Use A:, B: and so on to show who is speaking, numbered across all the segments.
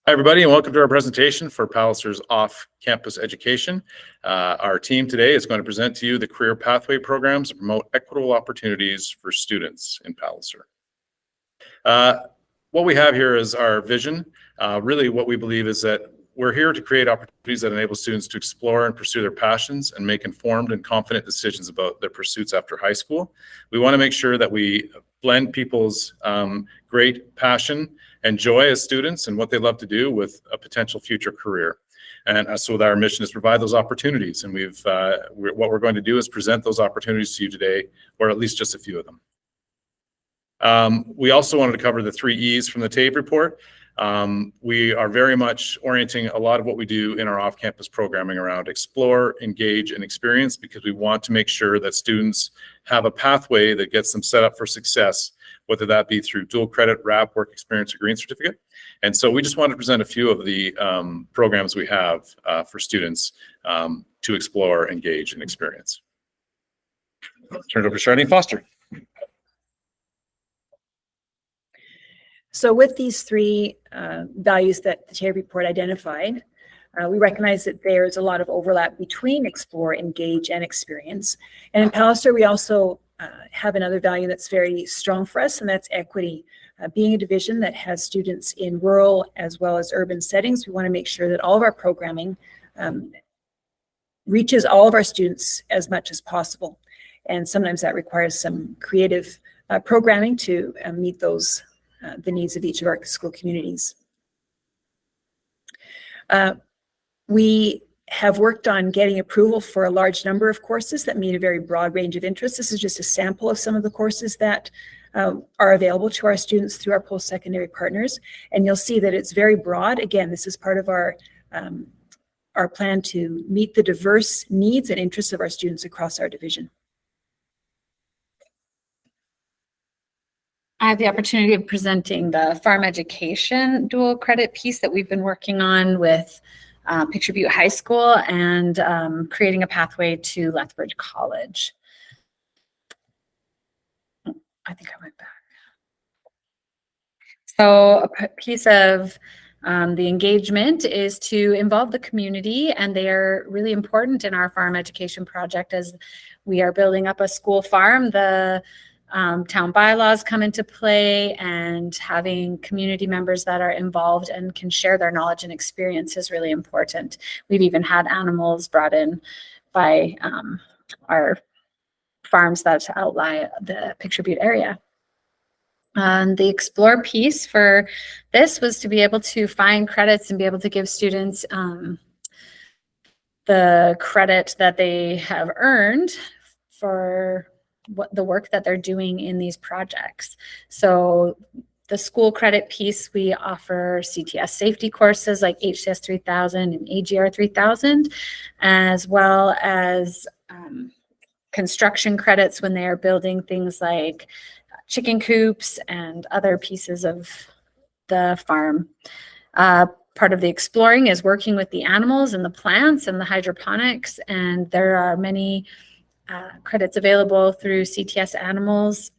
A: Hi, everybody, and welcome to our presentation for Palliser's off-campus education. Our team today is going to present to you the career pathway programs that promote equitable opportunities for students in Palliser. What we have here is our vision. Really what we believe is that we're here to create opportunities that enable students to explore and pursue their passions and make informed and confident decisions about their pursuits after high school. We want to make sure that we blend people's great passion and joy as students and what they love to do with a potential future career. And so our mission is to provide those opportunities. And what we're going to do is present those opportunities to you today, or at least just a few of them. We also wanted to cover the 3 E's from the TAVE report. We are very much orienting a lot of what we do in our off-campus programming around explore, engage, and experience, because we want to make sure that students have a pathway that gets them set up for success, whether that be through dual credit, RAP, work experience, or green certificate. And so we just wanted to present a few of the programs we have for students to explore, engage, and experience. Turn it over to Charlene Foster.
B: So with these 3 values that the TAVE report identified, we recognize that there's a lot of overlap between explore, engage, and experience. And in Palliser, we also have another value that's very strong for us, and that's equity. Being a division that has students in rural as well as urban settings, we want to make sure that all of our programming reaches all of our students as much as possible. And sometimes that requires some creative programming to meet those the needs of each of our school communities. We have worked on getting approval for a large number of courses that meet a very broad range of interests. This is just a sample of some of the courses that are available to our students through our post-secondary partners. And you'll see that it's very broad. Again, this is part of our plan to meet the diverse needs and interests of our students across our division.
C: I have the opportunity of presenting the farm education dual credit piece that we've been working on with Picture Butte High School and creating a pathway to Lethbridge College. I think I went back. So a piece of the engagement is to involve the community, and they are really important in our farm education project as we are building up a school farm. The town bylaws come into play, and having community members that are involved and can share their knowledge and experience is really important. We've even had animals brought in by our farms that outlie the Picture Butte area. The explore piece for this was to be able to find credits and be able to give students the credit that they have earned for the work that they're doing in these projects. So the school credit piece, we offer CTS safety courses like HCS 3000 and AGR 3000, as well as construction credits when they are building things like chicken coops and other pieces of the farm. Part of the exploring is working with the animals and the plants and the hydroponics, and there are many credits available through CTS Animals.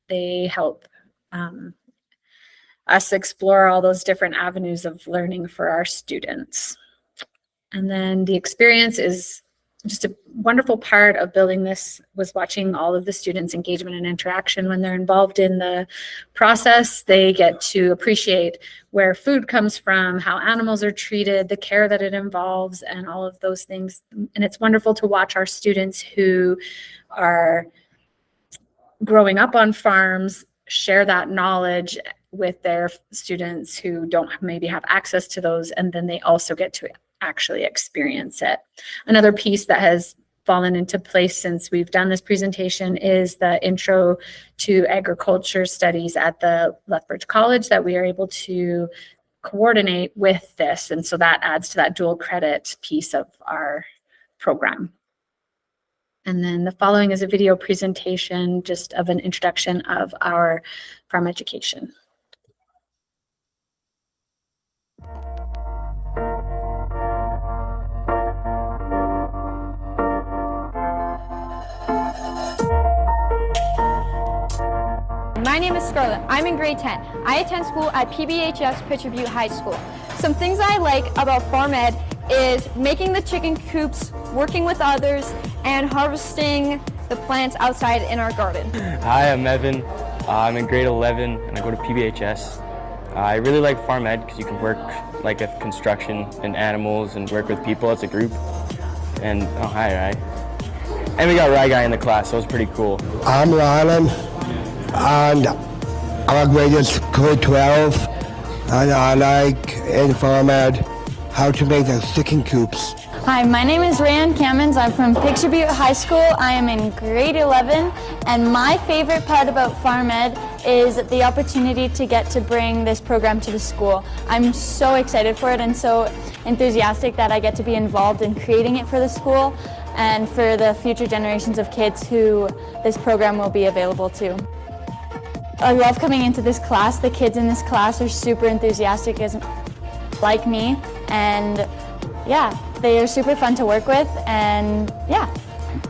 C: They help us explore all those different avenues of learning for our students. And then the experience is just a wonderful part of building this, was watching all of the students' engagement and interaction when they're involved in the process. They get to appreciate where food comes from, how animals are treated, the care that it involves, and all of those things. And it's wonderful to watch our students who are growing up on farms share that knowledge with their students who don't maybe have access to those, and then they also get to actually experience it. Another piece that has fallen into place since we've done this presentation is the intro to agriculture studies at the Lethbridge College that we are able to coordinate with this. And so that adds to that dual credit piece of our program. And then the following is a video presentation just of an introduction of our farm education.
D: My name is Scarlett. I'm in grade 10. I attend school at PBHS Picture Butte High School. Some things I like about Farm Ed is making the chicken coops, working with others, and harvesting the plants outside in our garden.
E: Hi, I'm Evan. I'm in grade 11 and I go to PBHS. I really like Farm Ed because you can work like with construction and animals and work with people as a group. And oh, hi, Rai. And we got Rai Guy in the class, so it was pretty cool.
F: I'm Rylan, and I'm grade 12, and I like in Farm Ed how to make the chicken coops.
G: Hi, my name is Rayan Kamens. I'm from Picture Butte High School. I am in grade 11, and my favorite part about Farm Ed is the opportunity to get to bring this program to the school. I'm so excited for it and so enthusiastic that I get to be involved in creating it for the school and for the future generations of kids who this program will be available to. I love coming into this class. The kids in this class are super enthusiastic like me, and yeah, they are super fun to work with, and yeah,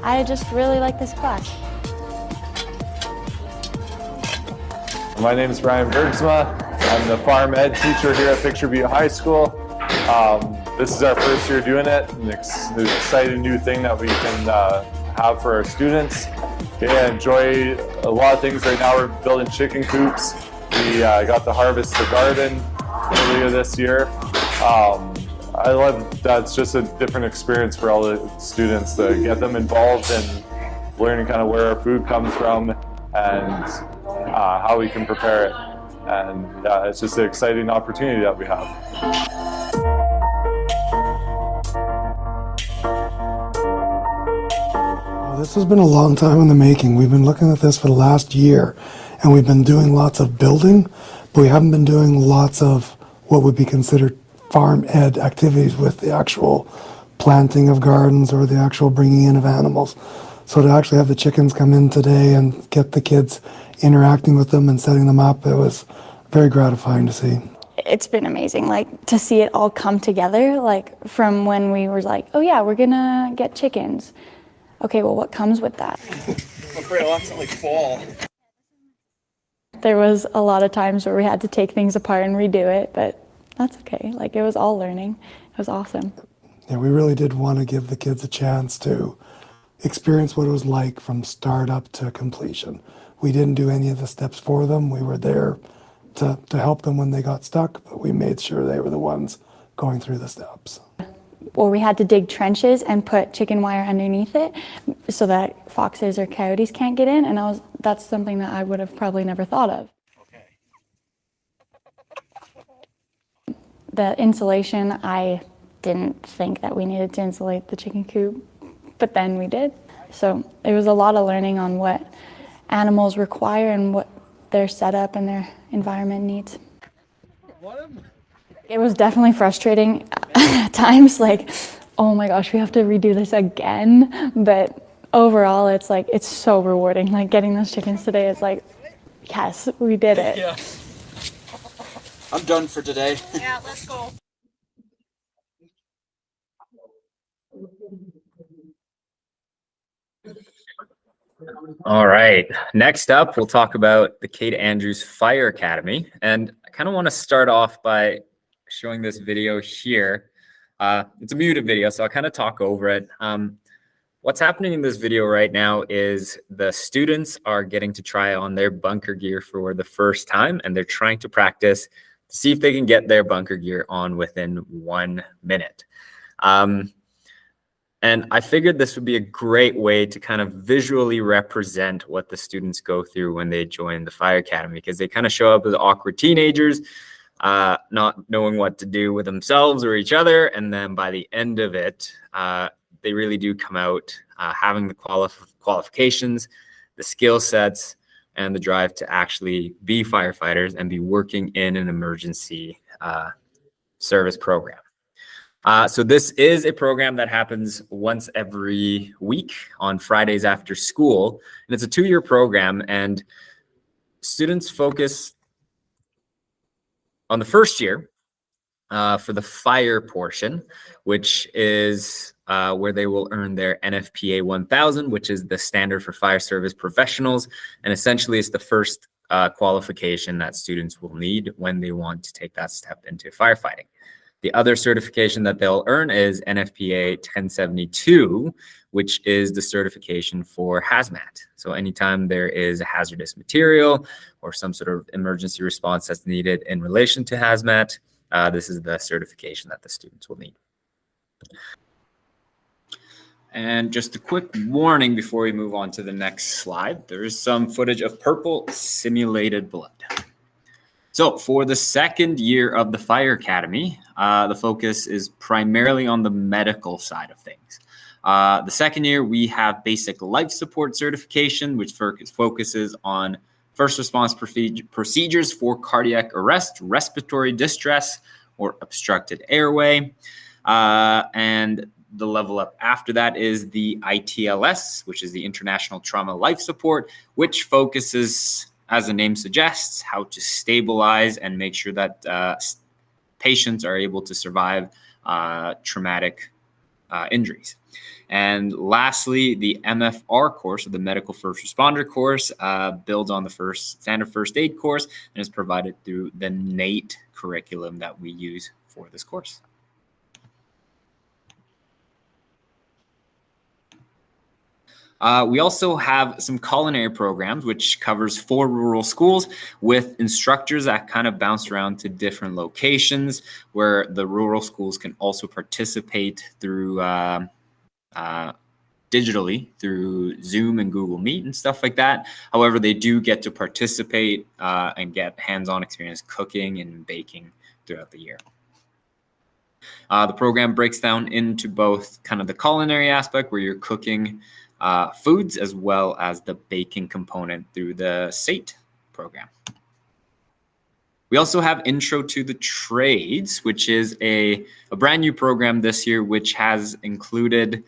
G: I just really like this class.
H: My name is Ryan Bergsma. I'm the Farm Ed teacher here at Picture Butte High School. This is our first year doing it, an exciting new thing that we can have for our students. Yeah, enjoy a lot of things. Right now we're building chicken coops. We got to harvest the garden earlier this year. I love that it's just a different experience for all the students to get them involved in learning kind of where our food comes from and how we can prepare it. And it's just an exciting opportunity that we have.
I: This has been a long time in the making. We've been looking at this for the last year, and we've been doing lots of building, but we haven't been doing lots of what would be considered farm ed activities with the actual planting of gardens or the actual bringing in of animals. So to actually have the chickens come in today and get the kids interacting with them and setting them up, it was very gratifying to see.
G: It's been amazing, like to see it all come together, like from when we were like, oh yeah, we're gonna get chickens. Okay, well, what comes with that?
J: I'm afraid I'll accidentally fall.
G: There was a lot of times where we had to take things apart and redo it, but that's okay. Like, it was all learning. It was awesome.
I: Yeah, we really did want to give the kids a chance to experience what it was like from start up to completion. We didn't do any of the steps for them. We were there to help them when they got stuck, but we made sure they were the ones going through the steps.
G: Or we had to dig trenches and put chicken wire underneath it so that foxes or coyotes can't get in, and that's something that I would have probably never thought of.
J: Okay.
G: The insulation, I didn't think that we needed to insulate the chicken coop, but then we did. So it was a lot of learning on what animals require and what their setup and their environment needs. It was definitely frustrating at times, like, oh my gosh, we have to redo this again. But overall, it's like, it's so rewarding. Like, getting those chickens today is like, yes, we did it.
J: Yeah. I'm done for today.
D: Yeah, let's go.
K: All right, next up, we'll talk about the Kate Andrews Fire Academy. And I kind of want to start off by showing this video here. It's a muted video, so I'll kind of talk over it. What's happening in this video right now is the students are getting to try on their bunker gear for the first time, and they're trying to practice to see if they can get their bunker gear on within 1 minute. And I figured this would be a great way to kind of visually represent what the students go through when they join the Fire Academy, because they kind of show up as awkward teenagers, not knowing what to do with themselves or each other. And then by the end of it, they really do come out having the qualifications, the skill sets, and the drive to actually be firefighters and be working in an emergency service program. So this is a program that happens once every week on Fridays after school, and it's a 2-year program, and students focus on the first year for the fire portion, which is where they will earn their NFPA 1000, which is the standard for fire service professionals, and essentially it's the first qualification that students will need when they want to take that step into firefighting. The other certification that they'll earn is NFPA 1072, which is the certification for hazmat. So anytime there is a hazardous material or some sort of emergency response that's needed in relation to hazmat, this is the certification that the students will need. And just a quick warning before we move on to the next slide, there is some footage of purple simulated blood. So for the second year of the Fire Academy, the focus is primarily on the medical side of things. The second year, we have basic life support certification, which focuses on first response procedures for cardiac arrest, respiratory distress, or obstructed airway. And the level up after that is the ITLS, which is the International Trauma Life Support, which focuses, as the name suggests, how to stabilize and make sure that patients are able to survive traumatic injuries. And lastly, the MFR course, or the Medical First Responder course, builds on the standard first aid course and is provided through the NATE curriculum that we use for this course. We also have some culinary programs, which covers 4 rural schools with instructors that kind of bounce around to different locations, where the rural schools can also participate through digitally through Zoom and Google Meet and stuff like that. However, they do get to participate and get hands-on experience cooking and baking throughout the year. The program breaks down into both kind of the culinary aspect, where you're cooking foods, as well as the baking component through the SAIT program. We also have Intro to the Trades, which is a brand new program this year, which has included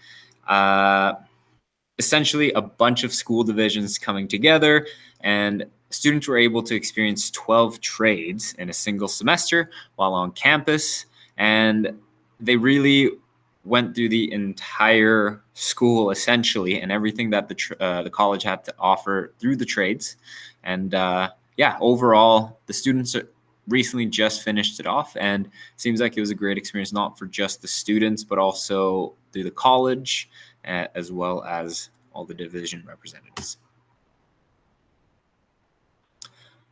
K: essentially a bunch of school divisions coming together, and students were able to experience 12 trades in a single semester while on campus. And they really went through the entire school essentially, and everything that the college had to offer through the trades. And yeah, overall, the students recently just finished it off, and it seems like it was a great experience, not for just the students, but also through the college, as well as all the division representatives.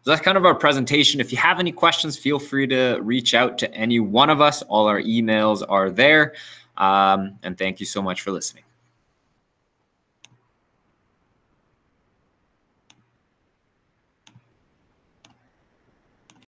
K: So that's kind of our presentation. If you have any questions, feel free to reach out to any one of us. All our emails are there. And thank you so much for listening.